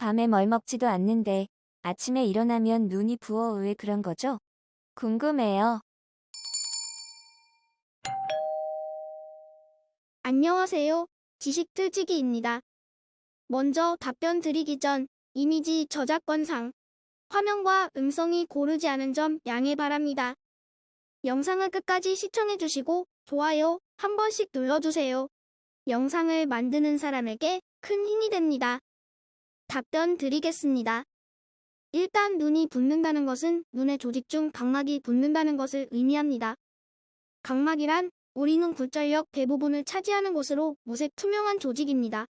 밤에 뭘 먹지도 않는데 아침에 일어나면 눈이 부어 왜 그런 거죠? 궁금해요. 안녕하세요. 지식틀치기입니다. 먼저 답변 드리기 전 이미지 저작권상 화면과 음성이 고르지 않은 점 양해 바랍니다. 영상을 끝까지 시청해주시고 좋아요 한 번씩 눌러주세요. 영상을 만드는 사람에게 큰 힘이 됩니다. 답변 드리겠습니다. 일단 눈이 붓는다는 것은 눈의 조직 중 각막이 붓는다는 것을 의미합니다. 각막이란 우리 눈 굴절력 대부분을 차지하는 곳으로 무색 투명한 조직입니다.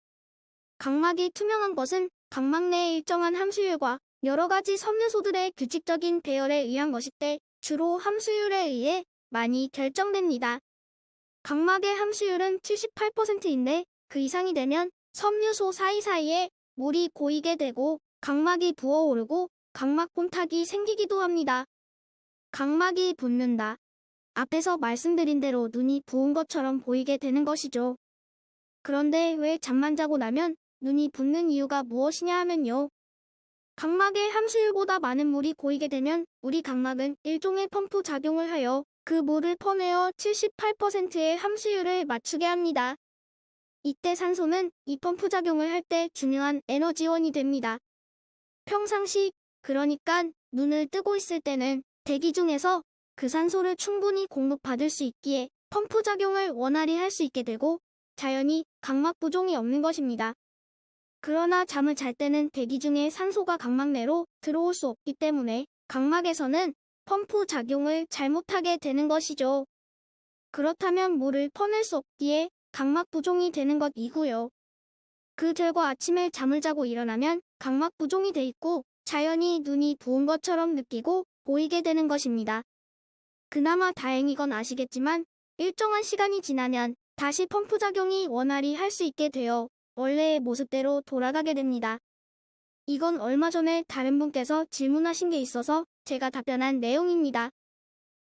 각막이 투명한 것은 각막 내의 일정한 함수율과 여러 가지 섬유소들의 규칙적인 배열에 의한 것인데 주로 함수율에 의해 많이 결정됩니다. 각막의 함수율은 78%인데 그 이상이 되면 섬유소 사이사이에 물이 고이게 되고 각막이 부어오르고 각막 혼탁이 생기기도 합니다. 각막이 붓는다. 앞에서 말씀드린 대로 눈이 부은 것처럼 보이게 되는 것이죠. 그런데 왜 잠만 자고 나면 눈이 붓는 이유가 무엇이냐 하면요. 각막의 함수율보다 많은 물이 고이게 되면 우리 각막은 일종의 펌프 작용을 하여 그 물을 퍼내어 78%의 함수율을 맞추게 합니다. 이때 산소는 이 펌프 작용을 할 때 중요한 에너지원이 됩니다. 평상시, 그러니까 눈을 뜨고 있을 때는 대기 중에서 그 산소를 충분히 공급받을 수 있기에 펌프 작용을 원활히 할 수 있게 되고 자연히 각막 부종이 없는 것입니다. 그러나 잠을 잘 때는 대기 중에 산소가 각막 내로 들어올 수 없기 때문에 각막에서는 펌프 작용을 잘못하게 되는 것이죠. 그렇다면 물을 퍼낼 수 없기에 각막 부종이 되는 것이고요. 그 결과 아침에 잠을 자고 일어나면 각막 부종이 돼 있고 자연히 눈이 부은 것처럼 느끼고 보이게 되는 것입니다. 그나마 다행이건 아시겠지만 일정한 시간이 지나면 다시 펌프 작용이 원활히 할 수 있게 되어 원래의 모습대로 돌아가게 됩니다. 이건 얼마 전에 다른 분께서 질문하신 게 있어서 제가 답변한 내용입니다.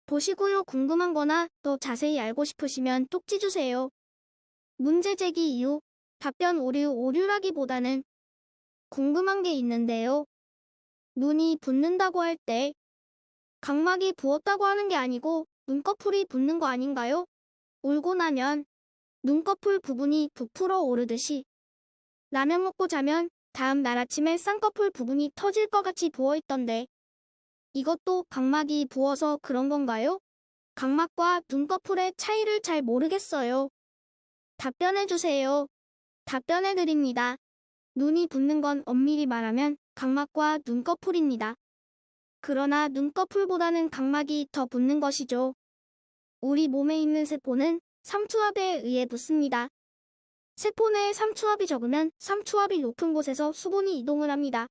보시고요. 궁금한 거나 더 자세히 알고 싶으시면 쪽지 주세요. 문제 제기 이후 답변 오류라기보다는 궁금한 게 있는데요. 눈이 붓는다고 할 때 각막이 부었다고 하는 게 아니고 눈꺼풀이 붓는 거 아닌가요? 울고 나면 눈꺼풀 부분이 부풀어 오르듯이 라면 먹고 자면 다음 날 아침에 쌍꺼풀 부분이 터질 것 같이 부어있던데 이것도 각막이 부어서 그런 건가요? 각막과 눈꺼풀의 차이를 잘 모르겠어요. 답변해주세요. 답변해드립니다. 눈이 붓는 건 엄밀히 말하면 각막과 눈꺼풀입니다. 그러나 눈꺼풀보다는 각막이 더 붓는 것이죠. 우리 몸에 있는 세포는 삼투압에 의해 붓습니다. 세포 내에 삼투압이 적으면 삼투압이 높은 곳에서 수분이 이동을 합니다.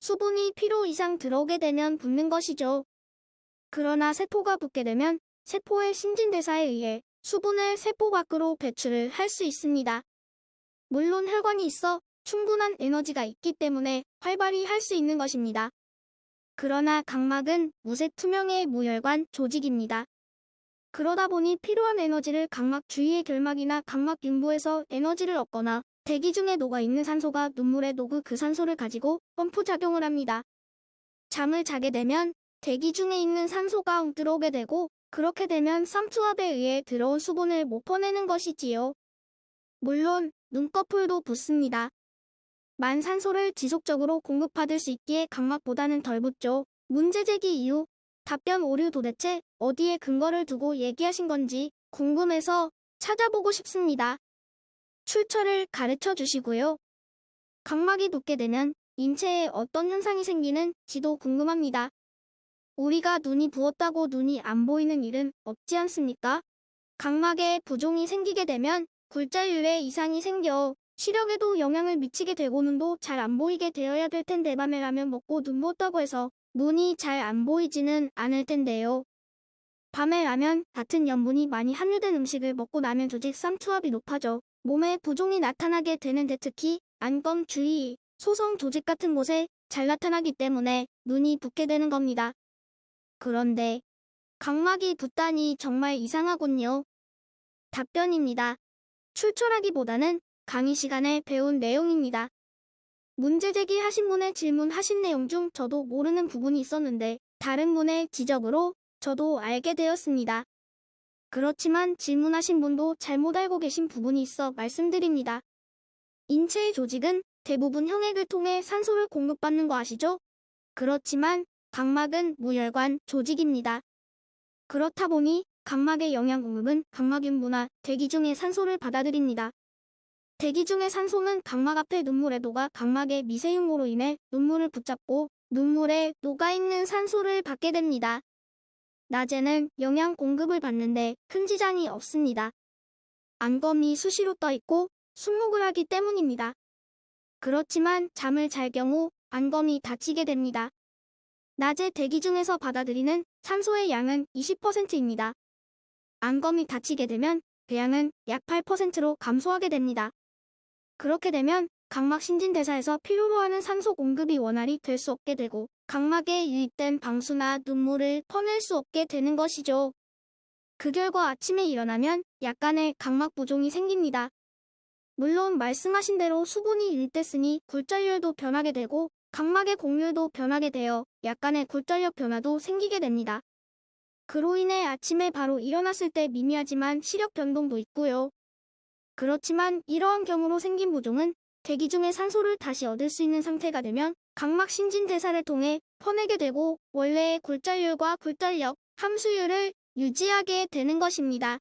수분이 필요 이상 들어오게 되면 붓는 것이죠. 그러나 세포가 붓게 되면 세포의 신진대사에 의해 수분을 세포 밖으로 배출을 할 수 있습니다. 물론 혈관이 있어 충분한 에너지가 있기 때문에 활발히 할 수 있는 것입니다. 그러나 각막은 무색 투명의 무혈관 조직입니다. 그러다 보니 필요한 에너지를 각막 주위의 결막이나 각막 윤부에서 에너지를 얻거나 대기 중에 녹아있는 산소가 눈물에 녹은 그 산소를 가지고 펌프 작용을 합니다. 잠을 자게 되면 대기 중에 있는 산소가 들어오게 되고 그렇게 되면 삼투압에 의해 들어온 수분을 못 퍼내는 것이지요. 물론 눈꺼풀도 붓습니다. 만 산소를 지속적으로 공급받을 수 있기에 각막보다는 덜 붓죠. 문제 제기 이후 답변 오류 도대체 어디에 근거를 두고 얘기하신 건지 궁금해서 찾아보고 싶습니다. 출처를 가르쳐 주시고요. 각막이 붓게 되면 인체에 어떤 현상이 생기는지도 궁금합니다. 우리가 눈이 부었다고 눈이 안 보이는 일은 없지 않습니까? 각막에 부종이 생기게 되면 굴절율에 이상이 생겨 시력에도 영향을 미치게 되고 눈도 잘 안 보이게 되어야 될 텐데 밤에 라면 먹고 눈 부었다고 해서 눈이 잘 안 보이지는 않을 텐데요. 밤에 라면 같은 염분이 많이 함유된 음식을 먹고 나면 조직 삼투압이 높아져 몸에 부종이 나타나게 되는데 특히 안검 주위, 소성 조직 같은 곳에 잘 나타나기 때문에 눈이 붓게 되는 겁니다. 그런데 각막이 붓다니 정말 이상하군요. 답변입니다. 출처라기보다는 강의 시간에 배운 내용입니다. 문제 제기하신 분의 질문하신 내용 중 저도 모르는 부분이 있었는데 다른 분의 지적으로 저도 알게 되었습니다. 그렇지만 질문하신 분도 잘못 알고 계신 부분이 있어 말씀드립니다. 인체의 조직은 대부분 혈액을 통해 산소를 공급받는 거 아시죠? 그렇지만 각막은 무혈관 조직입니다. 그렇다 보니 각막의 영양 공급은 각막윤부나 대기 중의 산소를 받아들입니다. 대기 중의 산소는 각막 앞의 눈물의 도가 각막의 미세흉모로 인해 눈물을 붙잡고 눈물에 녹아있는 산소를 받게 됩니다. 낮에는 영양 공급을 받는데 큰 지장이 없습니다. 안검이 수시로 떠 있고 숙목을 하기 때문입니다. 그렇지만 잠을 잘 경우 안검이 다치게 됩니다. 낮에 대기 중에서 받아들이는 산소의 양은 20%입니다. 안검이 다치게 되면 그 양은 약 8%로 감소하게 됩니다. 그렇게 되면 각막 신진대사에서 필요로 하는 산소 공급이 원활히 될 수 없게 되고 각막에 유입된 방수나 눈물을 퍼낼 수 없게 되는 것이죠. 그 결과 아침에 일어나면 약간의 각막 부종이 생깁니다. 물론 말씀하신 대로 수분이 유입됐으니 굴절율도 변하게 되고 각막의 곡률도 변하게 되어 약간의 굴절력 변화도 생기게 됩니다. 그로 인해 아침에 바로 일어났을 때 미미하지만 시력 변동도 있고요. 그렇지만 이러한 경우로 생긴 부종은 대기 중에 산소를 다시 얻을 수 있는 상태가 되면 각막 신진대사를 통해 퍼내게 되고 원래의 굴절율과 굴절력, 함수율을 유지하게 되는 것입니다.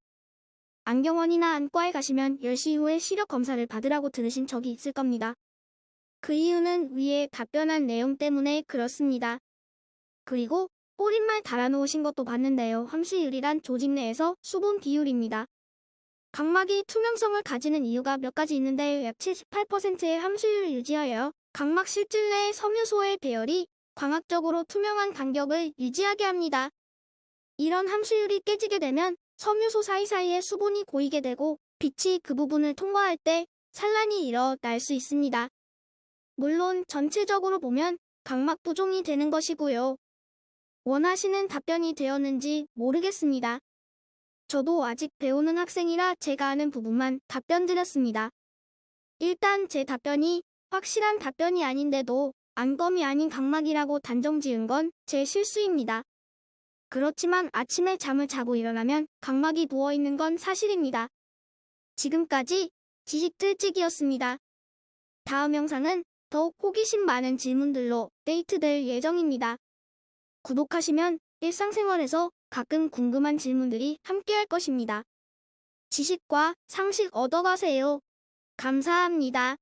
안경원이나 안과에 가시면 10시 이후에 시력 검사를 받으라고 들으신 적이 있을 겁니다. 그 이유는 위에 답변한 내용 때문에 그렇습니다. 그리고 꼬릿말 달아놓으신 것도 봤는데요. 함수율이란 조직 내에서 수분 비율입니다. 각막이 투명성을 가지는 이유가 몇 가지 있는데 약 78%의 함수율을 유지하여 각막 실질 내 섬유소의 배열이 광학적으로 투명한 간격을 유지하게 합니다. 이런 함수율이 깨지게 되면 섬유소 사이사이에 수분이 고이게 되고 빛이 그 부분을 통과할 때 산란이 일어날 수 있습니다. 물론 전체적으로 보면 각막 부종이 되는 것이고요. 원하시는 답변이 되었는지 모르겠습니다. 저도 아직 배우는 학생이라 제가 아는 부분만 답변 드렸습니다. 일단 제 답변이 확실한 답변이 아닌데도 안검이 아닌 각막이라고 단정 지은 건 제 실수입니다. 그렇지만 아침에 잠을 자고 일어나면 각막이 부어있는 건 사실입니다. 지금까지 지식들찍이었습니다. 다음 영상은 더욱 호기심 많은 질문들로 업데이트될 예정입니다. 구독하시면 일상생활에서 가끔 궁금한 질문들이 함께할 것입니다. 지식과 상식 얻어가세요. 감사합니다.